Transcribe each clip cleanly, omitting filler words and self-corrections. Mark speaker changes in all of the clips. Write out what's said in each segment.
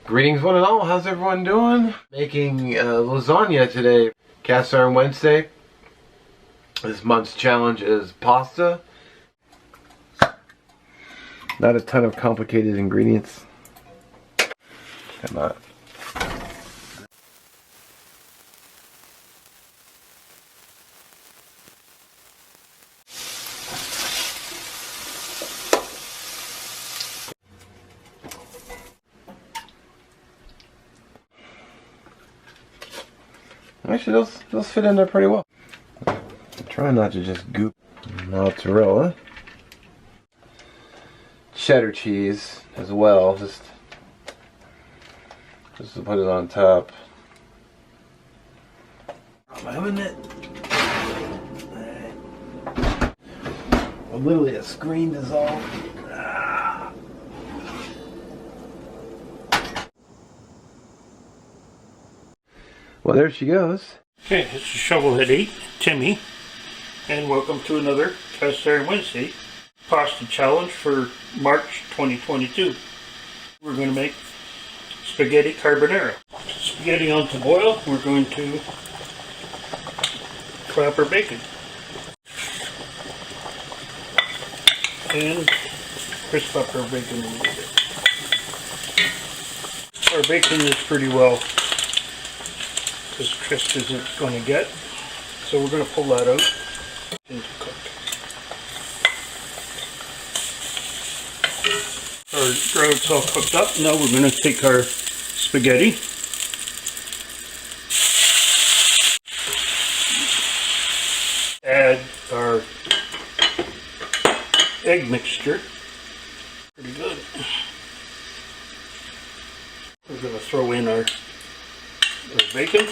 Speaker 1: Greetings one and all, how's everyone doing? Making lasagna today. Cast Iron Wednesday. This month's challenge is pasta. Not a ton of complicated ingredients. Come on. Actually, those fit in there pretty well. I'm trying not to just goop mozzarella. Cheddar cheese as well, just to put it on top. I'm having it. Literally a screen dissolve. Well, there she goes.
Speaker 2: Okay, this is Shovelhead 8, Timmy, and welcome to another Cast Iron Wednesday pasta challenge for March 2022. We're going to make spaghetti carbonara. Spaghetti on to boil, we're going to clap our bacon and crisp up our bacon a little bit. Our bacon is pretty well as crisp as it's going to get, so we're going to pull that out into cook. Our ground's all cooked up. Now we're going to take our spaghetti, add our egg mixture, pretty good. We're going to throw in our bacon,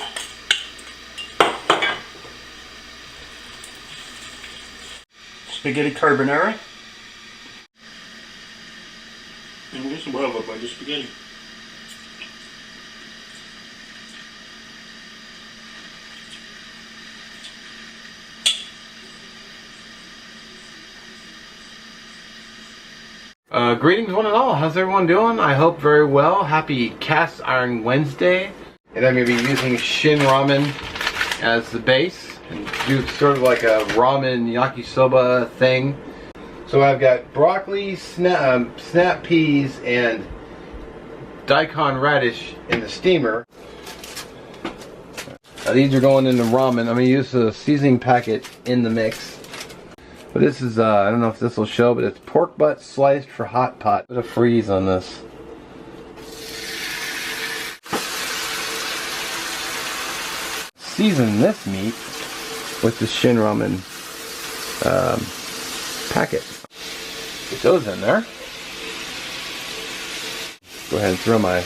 Speaker 2: spaghetti carbonara, and just a well by the spaghetti.
Speaker 1: Greetings one and all, how's everyone doing? I hope very well. Happy Cast Iron Wednesday. And I'm going to be using Shin Ramen as the base and do sort of like a Ramenyakisoba thing. So I've got broccoli, snap peas, and daikon radish in the steamer. Now these are going in the ramen. I'm going to use the seasoning packet in the mix. But this is, I don't know if this will show, but it's pork butt sliced for hot pot. Put a freeze on this. Season this meat with the Shin Ramen packet. Get those in there. Go ahead and throw my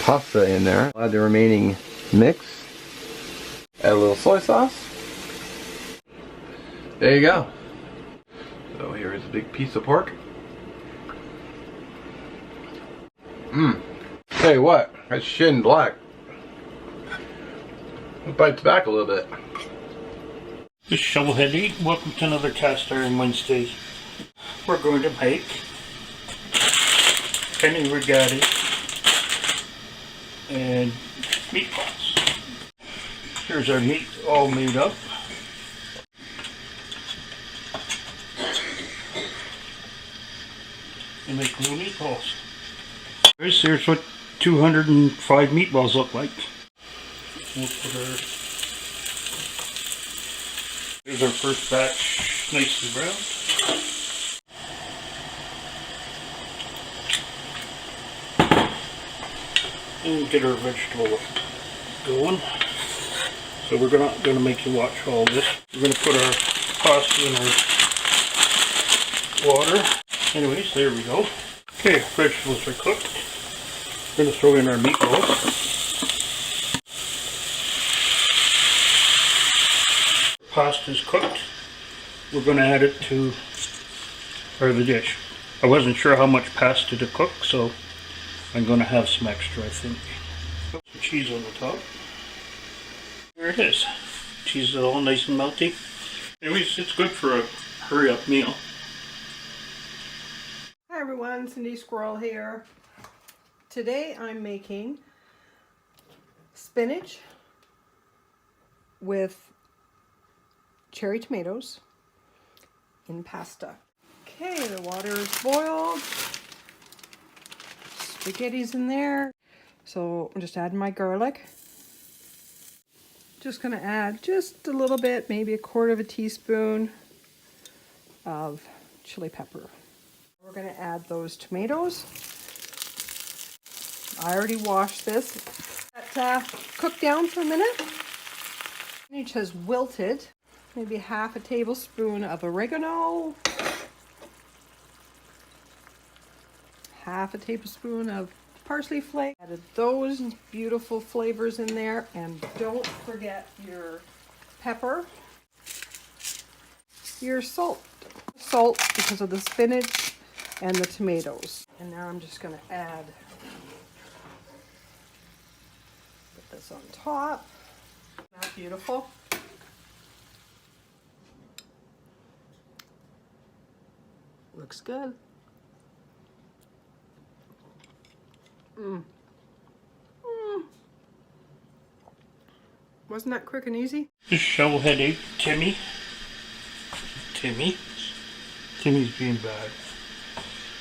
Speaker 1: pasta in there. Add the remaining mix. Add a little soy sauce. There you go. So here is a big piece of pork. Tell you what, that's Shin Black. It bites back a little bit.
Speaker 2: This is Shovelhead 8. Welcome to another Cast Iron Wednesday. We're going to make penne rigati and meatballs. Here's our meat all made up. And make little meatballs. Here's what 205 meatballs look like. We'll put here's our first batch, nicely browned. And get our vegetable going. So we're gonna make you watch all this. We're gonna put our pasta in our water. Anyways, there we go. Okay, vegetables are cooked. We're gonna throw in our meatballs. Pasta is cooked. We're going to add it to the dish. I wasn't sure how much pasta to cook, so I'm going to have some extra, I think. Put some cheese on the top. There it is. Cheese is all nice and melty. Anyways, it's good for a hurry-up meal.
Speaker 3: Hi everyone, Cindy Squirrel here. Today I'm making spinach with cherry tomatoes in pasta. Okay, the water is boiled. Spaghetti's in there. So I'm just adding my garlic. Just gonna add just a little bit, maybe 1/4 teaspoon of chili pepper. We're gonna add those tomatoes. I already washed this. Let cook down for a minute. Spinach has wilted. Maybe 1/2 tablespoon of oregano. 1/2 tablespoon of parsley flake. Added those beautiful flavors in there, and don't forget your pepper. Your salt. Salt because of the spinach and the tomatoes. And now I'm just going to add, put this on top. Isn't that beautiful? Looks good. Wasn't that quick and easy?
Speaker 2: This shovelhead Timmy's being bad.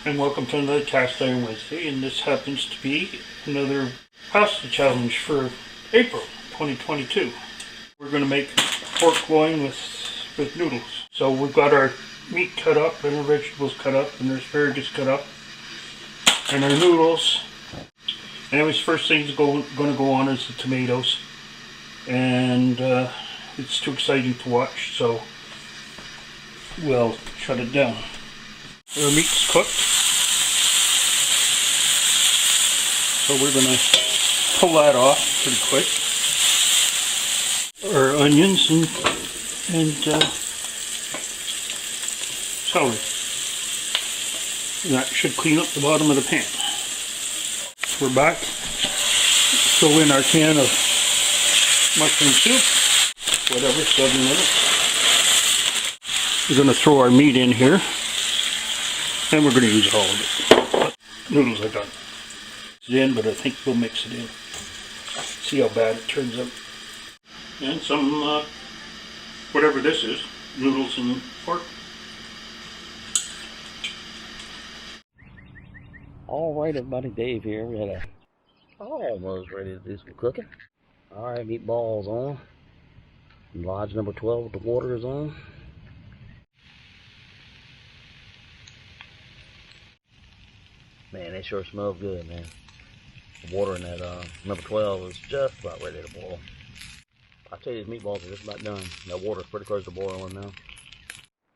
Speaker 2: And welcome to another Cast Iron Wednesday, and this happens to be another pasta challenge for April 2022. We're going to make pork loin with noodles. So we've got our meat cut up, and our vegetables cut up, and our asparagus cut up, and our noodles. And anyways, first thing's going to go on is the tomatoes. And it's too exciting to watch, so we'll shut it down. Our meat's cooked, so we're going to pull that off pretty quick. Our onions and celery. And that should clean up the bottom of the pan. We're back. Throw in our can of mushroom soup, whatever, 7 minutes. We're going to throw our meat in here, and we're going to use all of it. But noodles are done. It's in, but I think we'll mix it in. See how bad it turns out. And some, whatever this is, noodles and pork.
Speaker 4: Alright everybody, Dave here. We had almost ready to do some cooking. Alright, meatballs on. Lodge number 12 with the water is on. Man, they sure smell good, man. The water in that number 12 is just about ready to boil. I tell you, these meatballs are just about done. That water's pretty close to boiling now.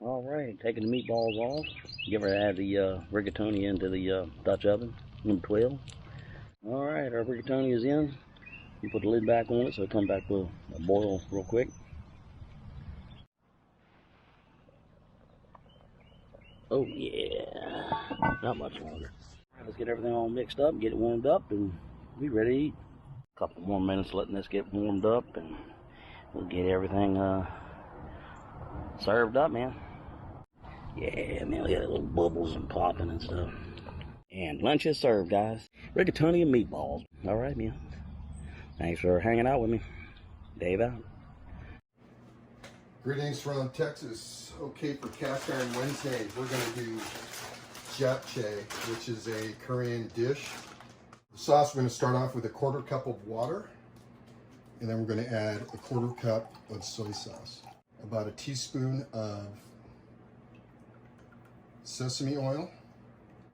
Speaker 4: Alright, taking the meatballs off. Get ready to add the rigatoni into the Dutch oven, number 12. Alright, our rigatoni is in. You put the lid back on it so it'll come back to a boil real quick. Oh yeah, not much longer. Alright, let's get everything all mixed up, get it warmed up, and be ready to eat. A couple more minutes letting this get warmed up, and we'll get everything served up, man. Yeah, man, we got little bubbles and popping and stuff. And lunch is served, guys. Rigatoni and meatballs. Alright, man. Thanks for hanging out with me. Dave out.
Speaker 5: Greetings from Texas. Okay, for Cast Iron Wednesday, we're going to do japchae, which is a Korean dish. The sauce, we're going to start off with a 1/4 cup of water, and then we're going to add a 1/4 cup of soy sauce, about a teaspoon of sesame oil.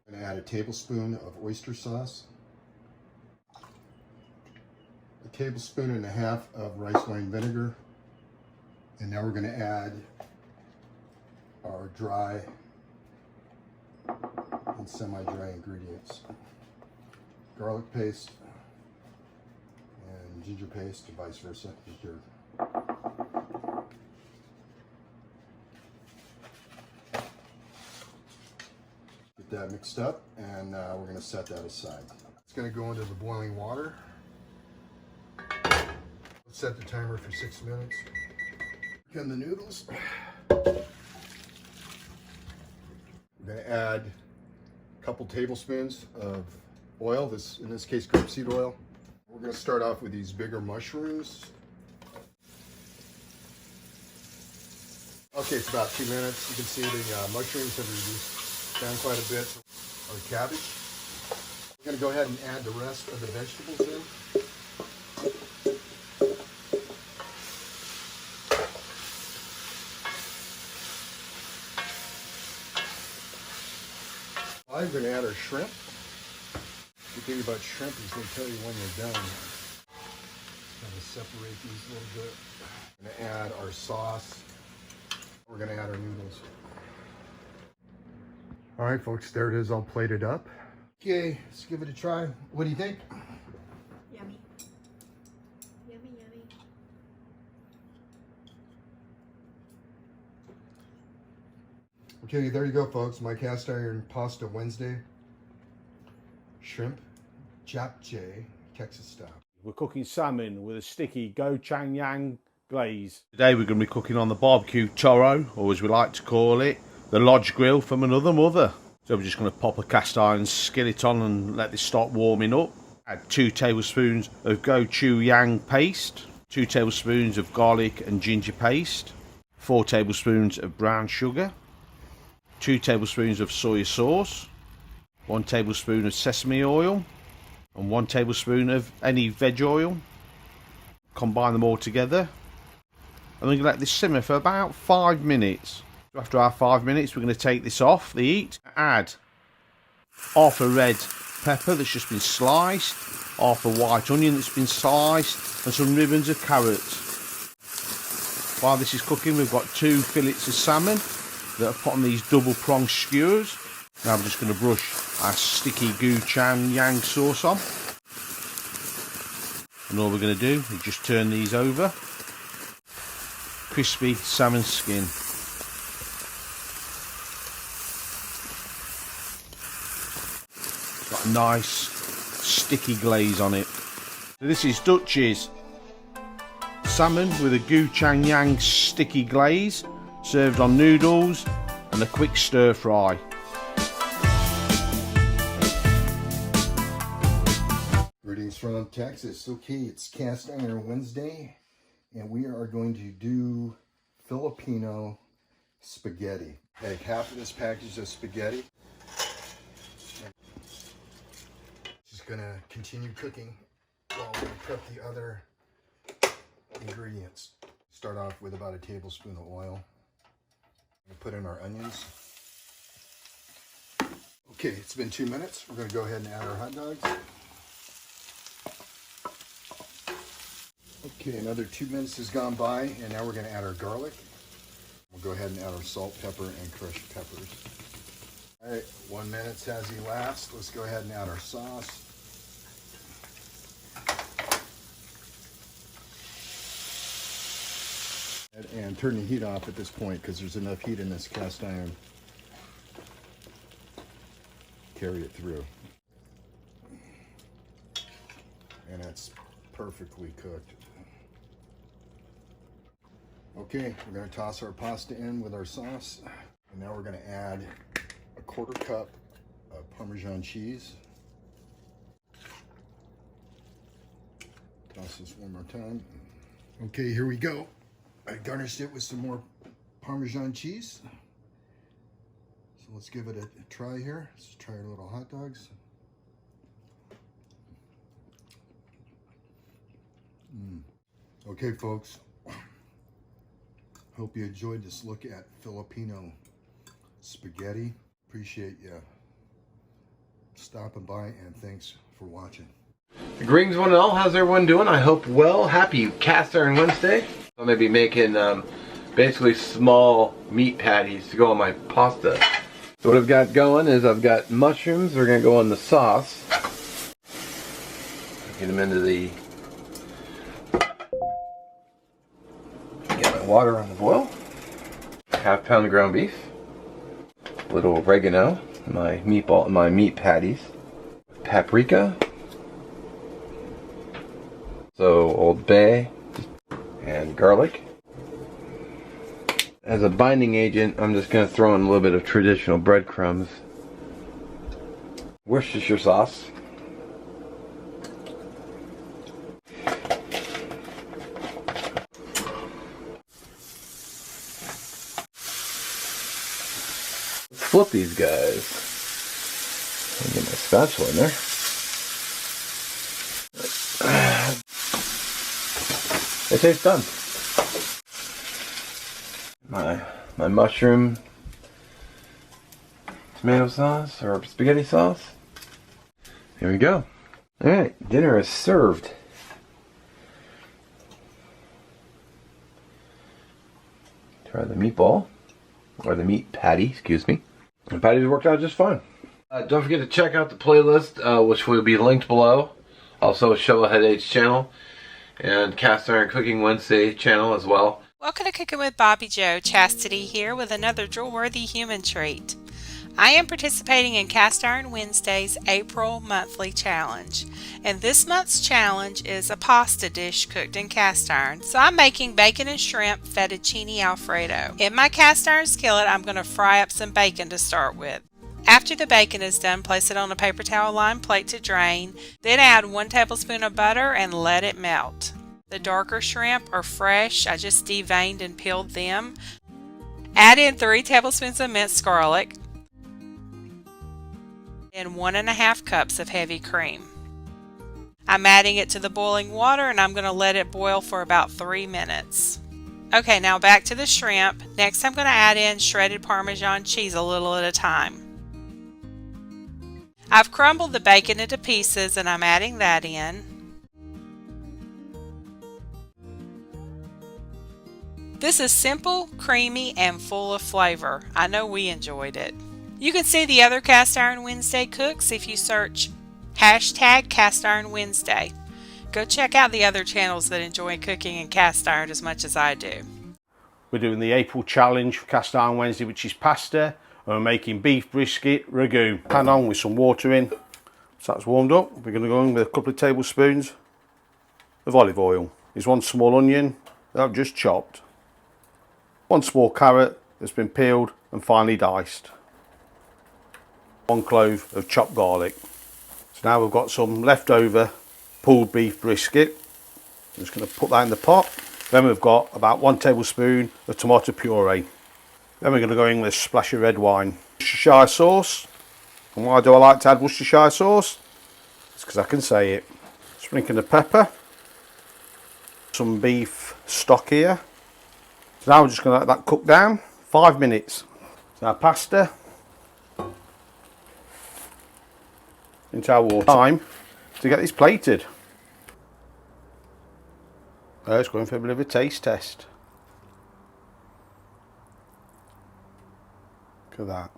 Speaker 5: I'm going to add a tablespoon of oyster sauce, a tablespoon and a half of rice wine vinegar, and now we're going to add our dry and semi-dry ingredients. Garlic paste and ginger paste, or vice versa. Get that mixed up, and we're going to set that aside. It's going to go into the boiling water. Let's set the timer for 6 minutes. Cook in the noodles. We're going to add a couple tablespoons of oil, in this case grapeseed oil. We're going to start off with these bigger mushrooms. Okay, it's about 2 minutes. You can see the mushrooms have reduced down quite a bit. Our cabbage. We're going to go ahead and add the rest of the vegetables in. I'm going to add our shrimp. The thing about shrimp is they tell you when you're done. Got to separate these a little bit. We're going to add our sauce. We're going to add our noodles. All right, folks, there it is all plated up. Okay, let's give it a try. What do you think?
Speaker 6: Yummy. Yummy, yummy.
Speaker 5: Okay, there you go, folks. My cast iron pasta Wednesday. Shrimp, japchae, Texas style.
Speaker 7: We're cooking salmon with a sticky gochujang glaze. Today we're going to be cooking on the barbecue toro, or as we like to call it, the lodge grill from another mother. So we're just going to pop a cast iron skillet on and let this start warming up. Add 2 tablespoons of gochujang paste, 2 tablespoons of garlic and ginger paste, 4 tablespoons of brown sugar, 2 tablespoons of soy sauce, 1 tablespoon of sesame oil, and 1 tablespoon of any veg oil. Combine them all together, and we're going to let this simmer for about 5 minutes. After our 5 minutes, we're going to take this off the heat. Add half a red pepper that's just been sliced, half a white onion that's been sliced, and some ribbons of carrots. While this is cooking, we've got 2 fillets of salmon that are put on these double prong skewers. Now I'm just going to brush our sticky gochujang sauce on. And all we're going to do is just turn these over. Crispy salmon skin. Got a nice sticky glaze on it. So this is Dutch's salmon with a gochujang sticky glaze, served on noodles and a quick stir fry.
Speaker 5: Greetings from Texas. Okay, it's Cast Iron Wednesday, and we are going to do Filipino spaghetti. Take half of this package of spaghetti. Just gonna continue cooking while we prep the other ingredients. Start off with about a tablespoon of oil. We'll put in our onions. Okay, it's been 2 minutes. We're gonna go ahead and add our hot dogs. Okay, another 2 minutes has gone by, and now we're going to add our garlic. We'll go ahead and add our salt, pepper, and crushed peppers. All right, 1 minute has elapsed. Let's go ahead and add our sauce. And turn the heat off at this point because there's enough heat in this cast iron. Carry it through. And it's perfectly cooked. Okay, we're going to toss our pasta in with our sauce, and now we're going to add a 1/4 cup of Parmesan cheese. Toss this one more time. Okay, here we go. I garnished it with some more Parmesan cheese. So let's give it a try here. Let's try our little hot dogs. Okay, folks. Hope you enjoyed this look at Filipino spaghetti. Appreciate you stopping by, and thanks for watching.
Speaker 1: Greetings one and all, how's everyone doing? I hope well. Happy Cast Iron Wednesday. I'm going to be making basically small meat patties to go on my pasta. So what I've got going is I've got mushrooms. They're going to go on the sauce. Get them into the... Get my water on the boil. 1/2 pound of ground beef. A little oregano. My meat patties. Paprika. So Old Bay and garlic. As a binding agent, I'm just going to throw in a little bit of traditional breadcrumbs, Worcestershire sauce, Let's flip these guys. Let me get my spatula in there. They taste done. My mushroom tomato sauce or spaghetti sauce. There we go. Alright, dinner is served. Try the meatball, or the meat patty, excuse me. The patties worked out just fine. Don't forget to check out the playlist, which will be linked below. Also, Shovelhead H channel and Cast Iron Cooking Wednesday channel as well.
Speaker 8: Welcome to Cooking with Bobby Joe. Chastity here with another drool-worthy human treat. I am participating in Cast Iron Wednesday's April monthly challenge, and this month's challenge is a pasta dish cooked in cast iron. So I'm making bacon and shrimp fettuccine Alfredo. In my cast iron skillet, I'm going to fry up some bacon to start with. After the bacon is done, place it on a paper towel lined plate to drain. Then add 1 tablespoon of butter and let it melt. The darker shrimp are fresh. I just deveined and peeled them. Add in 3 tablespoons of minced garlic and 1½ cups of heavy cream. I'm adding it to the boiling water and I'm going to let it boil for about 3 minutes. Okay, now back to the shrimp. Next I'm going to add in shredded Parmesan cheese a little at a time. I've crumbled the bacon into pieces and I'm adding that in. This is simple, creamy, and full of flavor. I know we enjoyed it. You can see the other Cast Iron Wednesday cooks if you search hashtag Cast Iron Wednesday. Go check out the other channels that enjoy cooking in cast iron as much as I do.
Speaker 7: We're doing the April challenge for Cast Iron Wednesday, which is pasta, and we're making beef brisket ragu. Pan on with some water in. So that's warmed up. We're going to go in with a couple of tablespoons of olive oil. There's 1 small onion that I've just chopped. 1 small carrot that's been peeled and finely diced. 1 clove of chopped garlic. So now we've got some leftover pulled beef brisket. I'm just going to put that in the pot. Then we've got about 1 tablespoon of tomato puree. Then we're going to go in with a splash of red wine. Worcestershire sauce. And why do I like to add Worcestershire sauce? It's because I can say it. Sprinkling of pepper. Some beef stock here. So now we're just going to let that cook down 5 minutes. So our pasta into our water. Time to get this plated. It's going for a bit of a taste test. Look at that.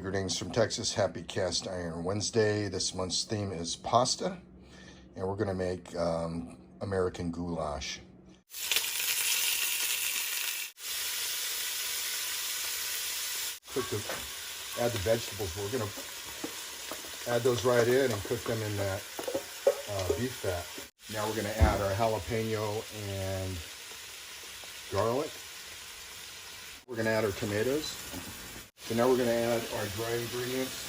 Speaker 5: Greetings from Texas. Happy Cast Iron Wednesday. This month's theme is pasta, and we're going to make American goulash. Add the vegetables. We're going to add those right in and cook them in that beef fat. Now we're going to add our jalapeno and garlic. We're going to add our tomatoes. So now we're going to add our dry ingredients,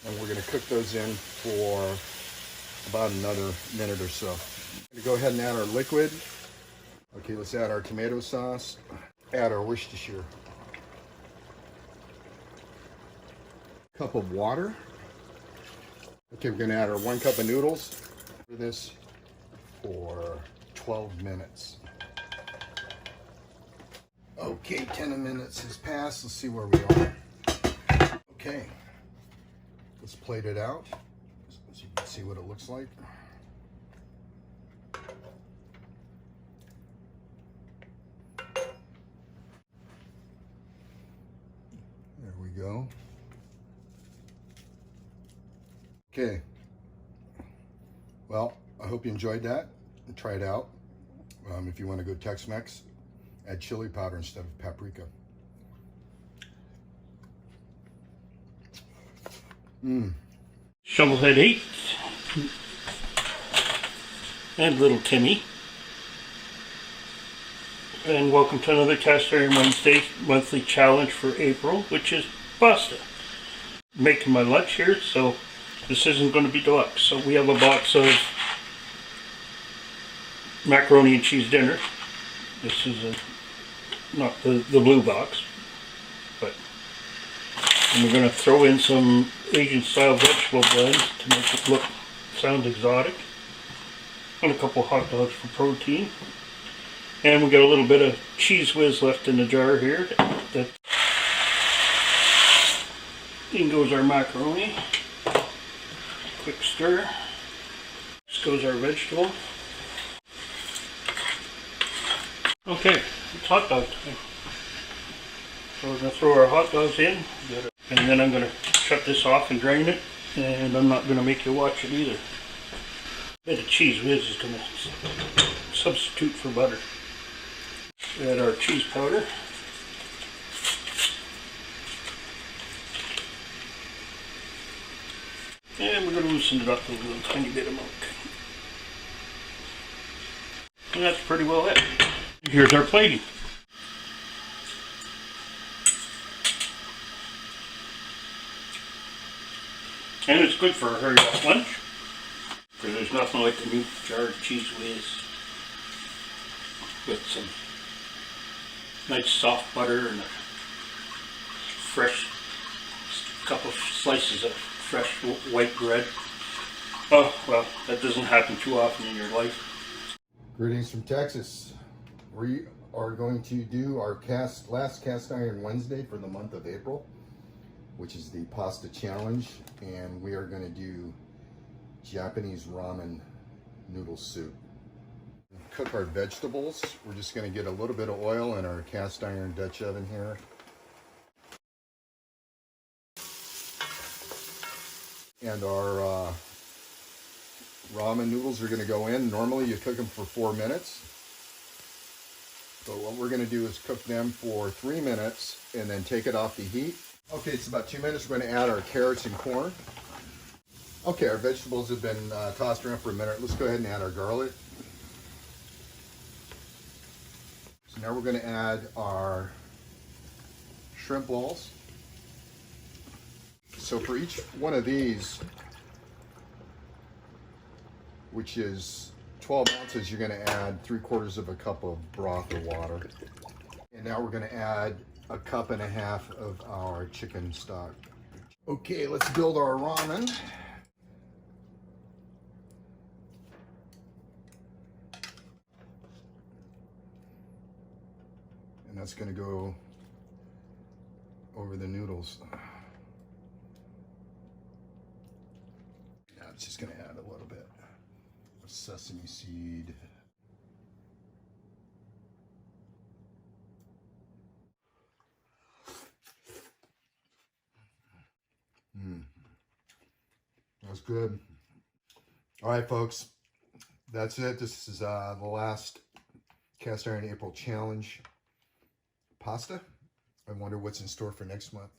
Speaker 5: and we're going to cook those in for about another minute or so. I'm going to go ahead and add our liquid. Okay, let's add our tomato sauce, add our Worcestershire. Cup of water. Okay, we're going to add our 1 cup of noodles. Do this for 12 minutes. Okay, 10 minutes has passed. Let's see where we are. Okay, let's plate it out so you can see what it looks like. go. Okay. Well, I hope you enjoyed that and try it out. If you want to go Tex-Mex, add chili powder instead of paprika.
Speaker 2: Shovelhead 8 and little Timmy. And welcome to another Cast Iron Wednesday monthly challenge for April, which is pasta. Making my lunch here, so this isn't going to be deluxe. So we have a box of macaroni and cheese dinner. This is not the blue box, but and we're going to throw in some Asian style vegetable blends to make it sound exotic, and a couple hot dogs for protein. And we got a little bit of cheese whiz left in the jar here. In goes our macaroni. Quick stir. This goes our vegetable. Okay, it's hot dog time. So we're going to throw our hot dogs in. And then I'm going to shut this off and drain it. And I'm not going to make you watch it either. A bit of cheese whiz is going to substitute for butter. Add our cheese powder. And we're going to loosen it up with a little tiny bit of milk. And that's pretty well it. Here's our plating. And it's good for a hurry up lunch, because there's nothing like a new jar of cheese whiz with some nice soft butter and a fresh couple of slices of fresh white bread. Oh, well, that doesn't happen too often in your life.
Speaker 5: Greetings from Texas. We are going to do our last Cast Iron Wednesday for the month of April, which is the pasta challenge, and we are going to do Japanese ramen noodle soup. Cook our vegetables. We're just going to get a little bit of oil in our cast iron Dutch oven here. And our ramen noodles are going to go in. Normally you cook them for 4 minutes. But what we're going to do is cook them for 3 minutes and then take it off the heat. Okay, it's about 2 minutes. We're going to add our carrots and corn. Okay, our vegetables have been tossed around for a minute. Let's go ahead and add our garlic. So now we're going to add our shrimp balls. So for each one of these, which is 12 ounces, you're going to add 3/4 of a cup of broth or water. And now we're going to add a cup and a half of our chicken stock. Okay, let's build our ramen. And that's going to go over the noodles. Now it's just going to add a little bit of sesame seed. That's good. All right, folks, that's it. This is the last Cast Iron April challenge pasta. I wonder what's in store for next month.